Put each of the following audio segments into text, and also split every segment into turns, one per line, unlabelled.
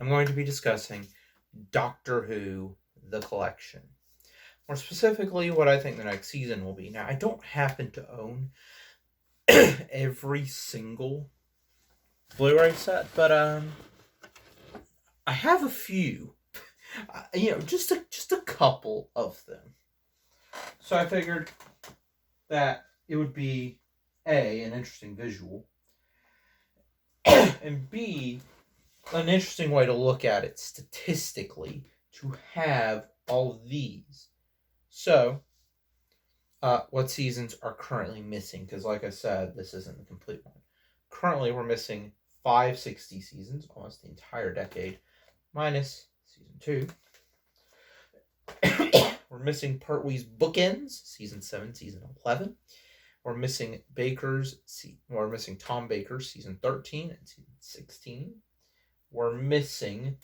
I'm going to be discussing Doctor Who, the collection. More specifically, what I think the next season will be. Now, I don't happen to own every single Blu-ray set, but I have a few. Just a couple of them. So I figured that it would be an interesting visual, and B, an interesting way to look at it statistically to have all of these. So, what seasons are currently missing? Because, like I said, this isn't the complete one. Currently, we're missing 560 seasons, almost the entire decade, minus season 2. We're missing Pertwee's Bookends, season 7, season 11. We're missing We're missing Tom Baker's season 13 and season 16. We're missing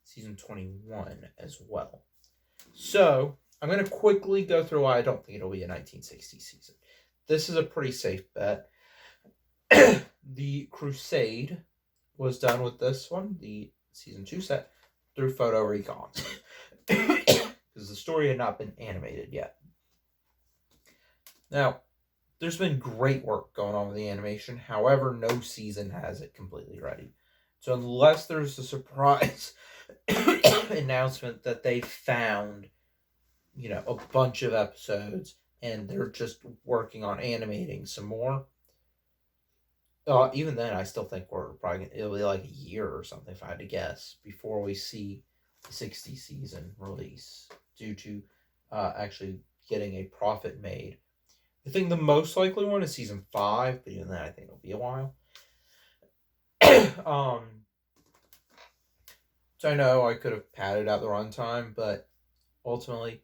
season 21 as well. So I'm going to quickly go through why I don't think it'll be a 1960 season. This is a pretty safe bet. The Crusade was done with this one, the season 2 set, through photo recon. Because the story had not been animated yet. Now, there's been great work going on with the animation. However, no season has it completely ready. So unless there's a surprise announcement that they found, a bunch of episodes and they're just working on animating some more, even then, I still think it'll be like a year or something, if I had to guess, before we see the 60 season release, due to actually getting a profit made. I think the most likely one is season 5, but even then, I think it'll be a while. So I know I could have padded out the runtime, but ultimately,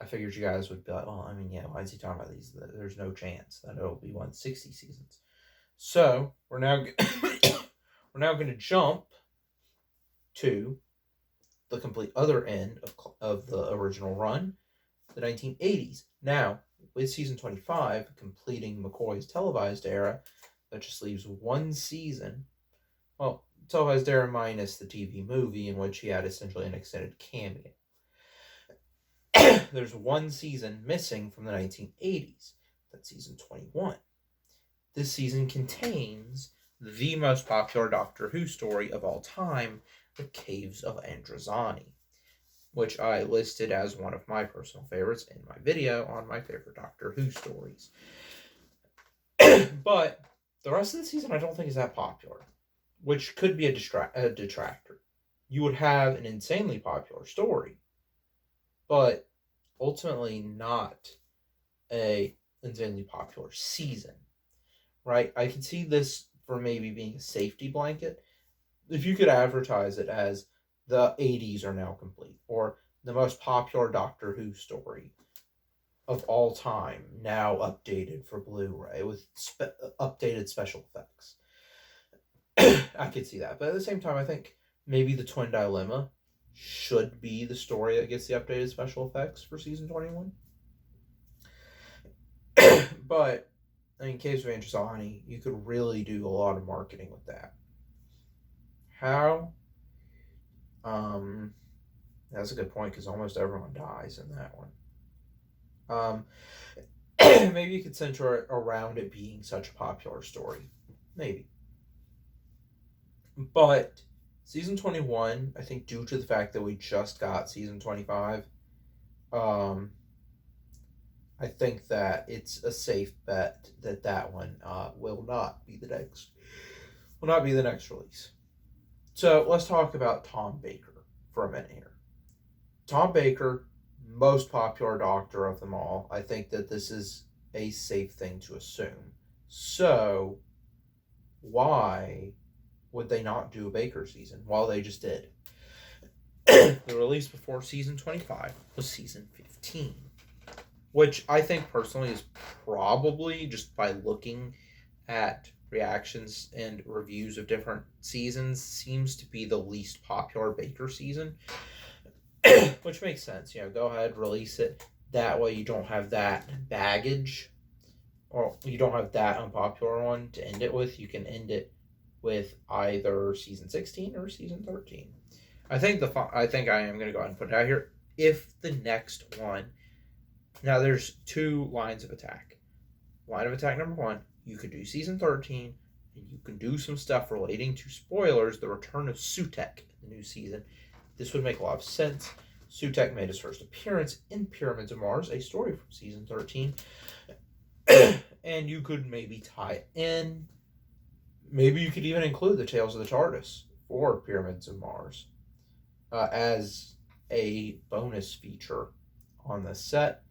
I figured you guys would be like, well, why is he talking about these? There's no chance that it'll be 160 seasons. So we're now going to jump to the complete other end of the original run, the 1980s. Now, with season 25 completing McCoy's televised era, that just leaves one season. Well, televised era minus the TV movie, in which he had essentially an extended cameo. There's one season missing from the 1980s. That's season 21. This season contains the most popular Doctor Who story of all time, The Caves of Androzani, which I listed as one of my personal favorites in my video on my favorite Doctor Who stories. But the rest of the season I don't think is that popular, which could be a detractor. You would have an insanely popular story, but ultimately not a insanely popular season, right? I can see this for maybe being a safety blanket. If you could advertise it as the 80s are now complete, or the most popular Doctor Who story of all time, now updated for Blu-ray with updated special effects, I could see that. But at the same time, I think maybe the Twin Dilemma should be the story that gets the updated special effects for season 21. But in case of Androzani, you could really do a lot of marketing with that. How? That's a good point, because almost everyone dies in that one. Maybe you could center it around it being such a popular story. Maybe. But season 21, I think, due to the fact that we just got season 25, I think that it's a safe bet that one will not be the next release. So let's talk about Tom Baker for a minute here. Tom Baker, most popular Doctor of them all. I think that this is a safe thing to assume. So why would they not do a Baker season? Well, they just did. The release before season 25 was season 15, which I think personally is probably, just by looking at reactions and reviews of different seasons, seems to be the least popular Baker season. Which makes sense. Go ahead, release it. That way you don't have that baggage, or you don't have that unpopular one to end it with. You can end it with either season 16 or season 13. I think I am going to go ahead and put it out here. If the next one, now there's two lines of attack. Line of attack number 1, you could do season 13, and you can do some stuff relating to spoilers, the return of Sutek in the new season. This would make a lot of sense. Sutek made his first appearance in Pyramids of Mars, a story from season 13. And you could maybe tie it in. Maybe you could even include the Tales of the TARDIS for Pyramids of Mars as a bonus feature on the set.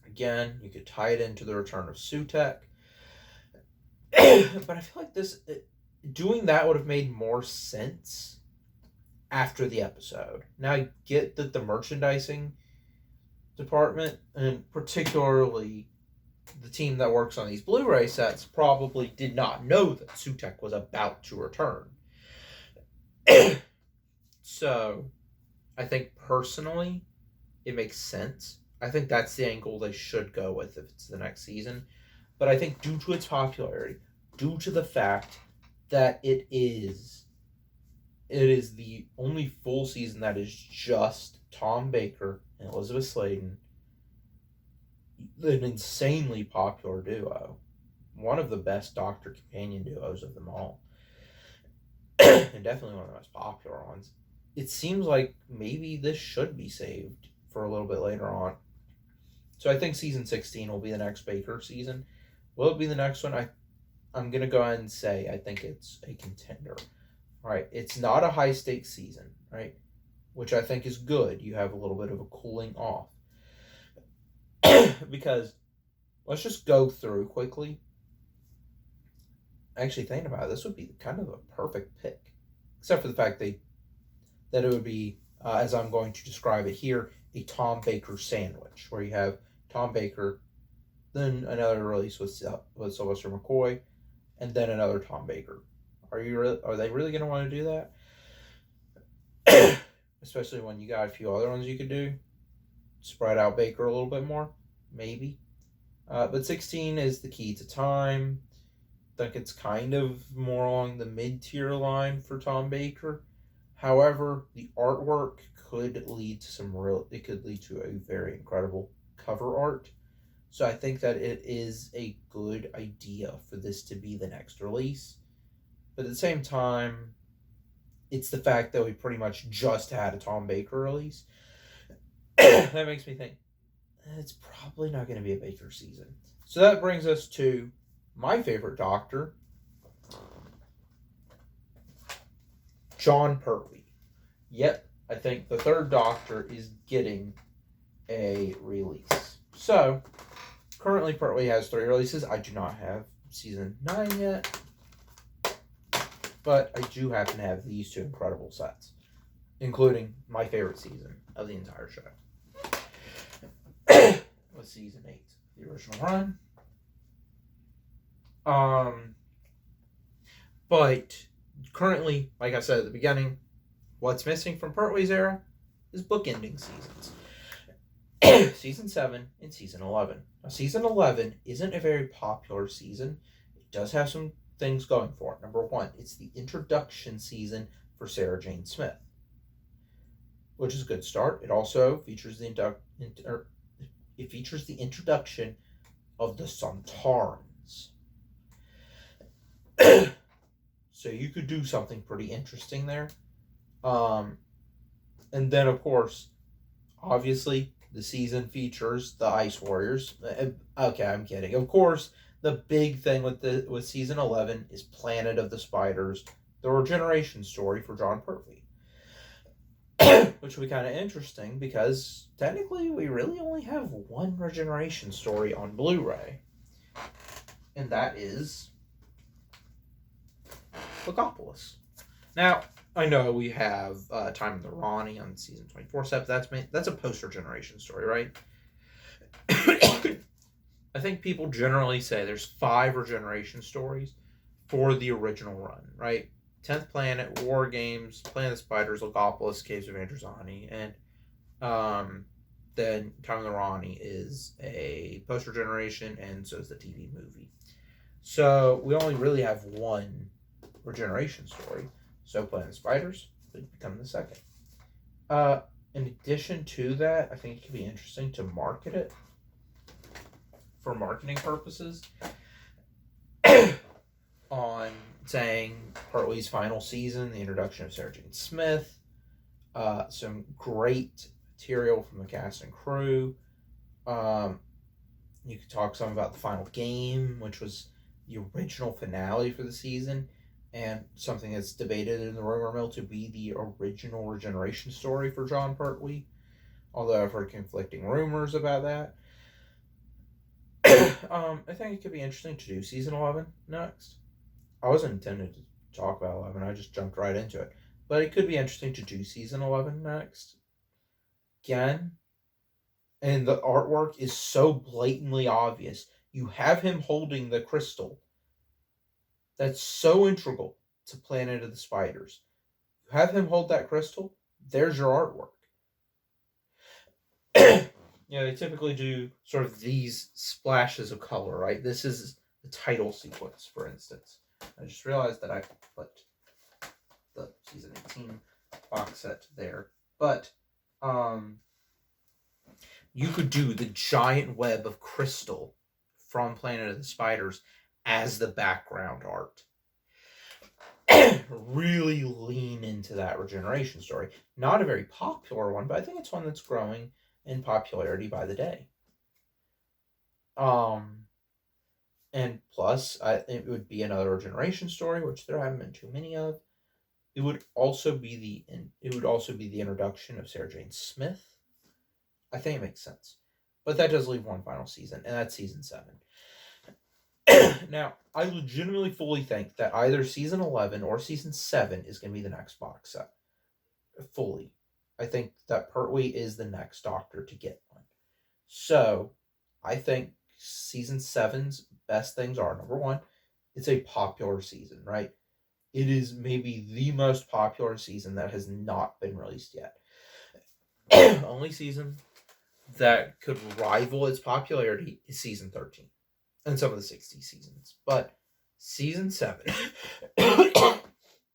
Again, you could tie it into the return of Sutek. But I feel like doing that would have made more sense after the episode. Now I get that the merchandising department, and particularly the team that works on these Blu-ray sets, probably did not know that Sutek was about to return. So, I think personally, it makes sense. I think that's the angle they should go with if it's the next season. But I think due to its popularity, due to the fact that it is the only full season that is just Tom Baker and Elizabeth Sladen, an insanely popular duo, one of the best Doctor companion duos of them all, and definitely one of the most popular ones. It seems like maybe this should be saved for a little bit later on. So I think season 16 will be the next Baker season. Will it be the next one? I'm going to go ahead and say I think it's a contender. Right? It's not a high-stakes season, right? Which I think is good. You have a little bit of a cooling off. Because let's just go through quickly. Actually, thinking about it, this would be kind of a perfect pick. Except for the fact that it would be, as I'm going to describe it here, a Tom Baker sandwich, where you have Tom Baker, then another release with Sylvester McCoy, and then another Tom Baker. Are they really going to want to do that? Especially when you got a few other ones you could do. Spread out Baker a little bit more, maybe. But 16 is the key to time. I think it's kind of more along the mid-tier line for Tom Baker. However, the artwork could lead to it could lead to a very incredible cover art. So I think that it is a good idea for this to be the next release. But at the same time, it's the fact that we pretty much just had a Tom Baker release. That makes me think, it's probably not going to be a Baker season. So that brings us to my favorite Doctor, Jon Pertwee. Yep, I think the third Doctor is getting a release. So, currently Pertwee has 3 releases. I do not have season 9 yet. But I do happen to have these 2 incredible sets, including my favorite season of the entire show. Was season 8, the original run. But currently, like I said at the beginning, what's missing from Pertwee's era is bookending seasons. Season 7 and Season 11. Now, Season 11 isn't a very popular season. It does have some things going for it. Number 1, it's the introduction season for Sarah Jane Smith, which is a good start. It also features the introduction of the Sontarans. So you could do something pretty interesting there. And then, of course, obviously, the season features the Ice Warriors. Okay, I'm kidding. Of course, the big thing with season 11 is Planet of the Spiders, the regeneration story for Jon Pertwee. Which will be kind of interesting because technically we really only have one regeneration story on Blu-ray. And that is Logopolis. Now, I know we have Time of the Ronnie on season 24 set, but that's a post-regeneration story, right? I think people generally say there's 5 regeneration stories for the original run, right? 10th Planet, War Games, Planet of the Spiders, Logopolis, Caves of Androzani, and then Time of the Ronnie is a post-regeneration, and so is the TV movie. So we only really have one regeneration story. So Planet of Spiders would become the second. In addition to that, I think it could be interesting to market it for marketing purposes on saying Pertwee's final season, the introduction of Sarah Jane Smith, some great material from the cast and crew. You could talk some about the final game, which was the original finale for the season, and something that's debated in the rumor mill to be the original regeneration story for Jon Pertwee. Although I've heard conflicting rumors about that. I think it could be interesting to do season 11 next. I wasn't intending to talk about 11, I just jumped right into it. But it could be interesting to do season 11 next. Again, and the artwork is so blatantly obvious. You have him holding the crystal. That's so integral to Planet of the Spiders. You have him hold that crystal, there's your artwork. They typically do sort of these splashes of color, right? This is the title sequence, for instance. I just realized that I put the season 18 box set there. But you could do the giant web of crystal from Planet of the Spiders as the background art. Really lean into that regeneration story. Not a very popular one, but I think it's one that's growing in popularity by the day. And plus, it would be another regeneration story, which there haven't been too many of. It would also be the introduction of Sarah Jane Smith. I think it makes sense, but that does leave one final season, and that's season 7. Now, I legitimately fully think that either season 11 or season 7 is going to be the next box set. Fully. I think that Pertwee is the next Doctor to get one. So, I think season 7's best things are, number one, it's a popular season, right? It is maybe the most popular season that has not been released yet. Only season that could rival its popularity is season 13 and some of the 60s seasons. But season 7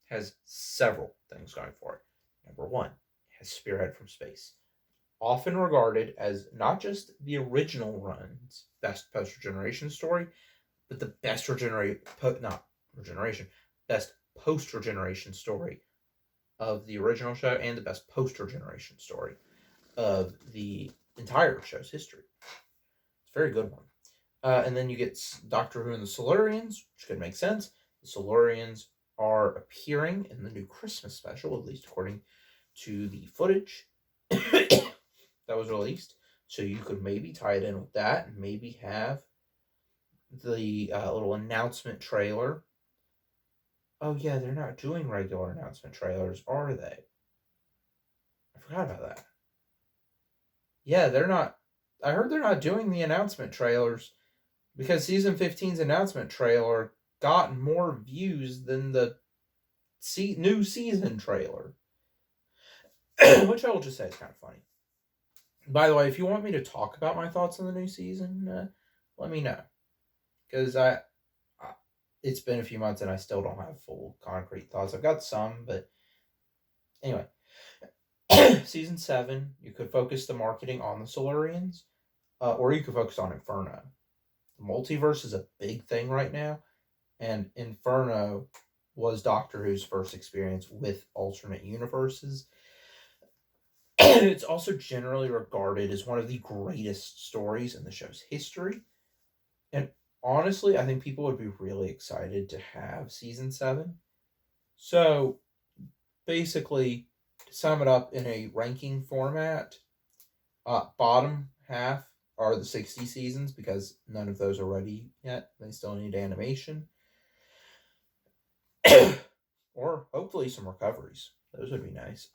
has several things going for it. Number one, it has Spearhead from Space. Often regarded as not just the original run's best post-regeneration story, but the best best post-regeneration story of the original show and the best post-regeneration story of the entire show's history. It's a very good one. And then you get Doctor Who and the Silurians, which could make sense. The Silurians are appearing in the new Christmas special, at least according to the footage that was released. So you could maybe tie it in with that and maybe have the little announcement trailer. Oh yeah, they're not doing regular announcement trailers, are they? I forgot about that. Yeah, they're not. I heard they're not doing the announcement trailers because season 15's announcement trailer got more views than the new season trailer. Which I will just say is kind of funny. By the way, if you want me to talk about my thoughts on the new season, let me know. Because it's been a few months and I still don't have full concrete thoughts. I've got some, but anyway. Season 7, you could focus the marketing on the Silurians, or you could focus on Inferno. The multiverse is a big thing right now, and Inferno was Doctor Who's first experience with alternate universes. It's also generally regarded as one of the greatest stories in the show's history. And honestly, I think people would be really excited to have season 7. So, basically, to sum it up in a ranking format, bottom half are the 60 seasons because none of those are ready yet. They still need animation. Or hopefully some recoveries. Those would be nice.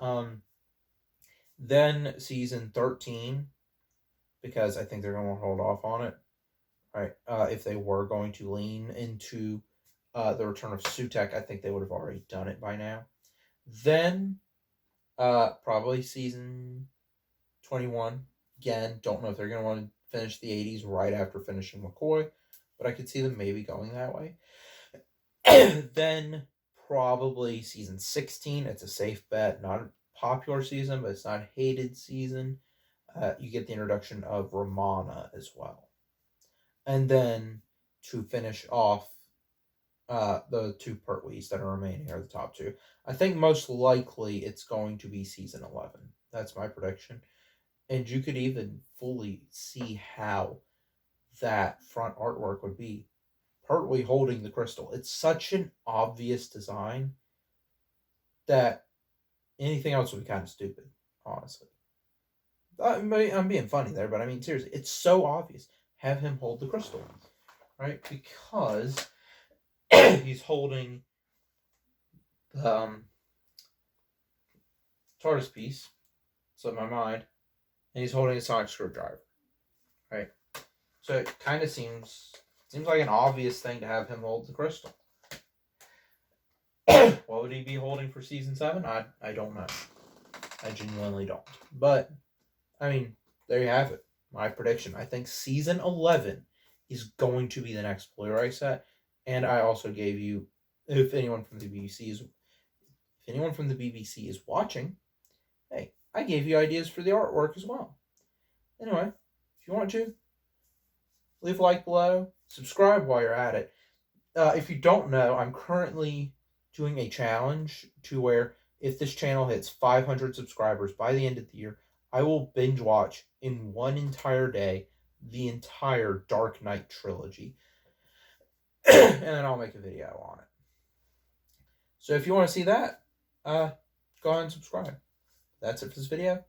Then season 13, because I think they're going to hold off on it. Right? If they were going to lean into the return of Sutekh, I think they would have already done it by now. Then probably season 21. Again, don't know if they're going to want to finish the 80s right after finishing McCoy, but I could see them maybe going that way. Then probably season 16. It's a safe bet. Not a popular season, but it's not a hated season. You get the introduction of Romana as well. And then to finish off the two Pertwees that are remaining are the top two. I think most likely it's going to be season 11. That's my prediction. And you could even fully see how that front artwork would be. Pertwee holding the crystal. It's such an obvious design that anything else would be kind of stupid, honestly. I'm being funny there, but I mean, seriously, it's so obvious. Have him hold the crystal, right? Because he's holding the TARDIS piece, slipped my mind, and he's holding a sonic screwdriver, right? So it kind of seems like an obvious thing to have him hold the crystal. What would he be holding for season 7? I don't know. I genuinely don't. But I mean, there you have it. My prediction. I think season 11 is going to be the next Blu-ray set, and I also gave you, if anyone from the BBC is watching, hey, I gave you ideas for the artwork as well. Anyway, if you want to, leave a like below, subscribe while you're at it. If you don't know, I'm currently doing a challenge to where if this channel hits 500 subscribers by the end of the year, I will binge watch in one entire day the entire Dark Knight trilogy. And then I'll make a video on it. So if you want to see that, go ahead and subscribe. That's it for this video.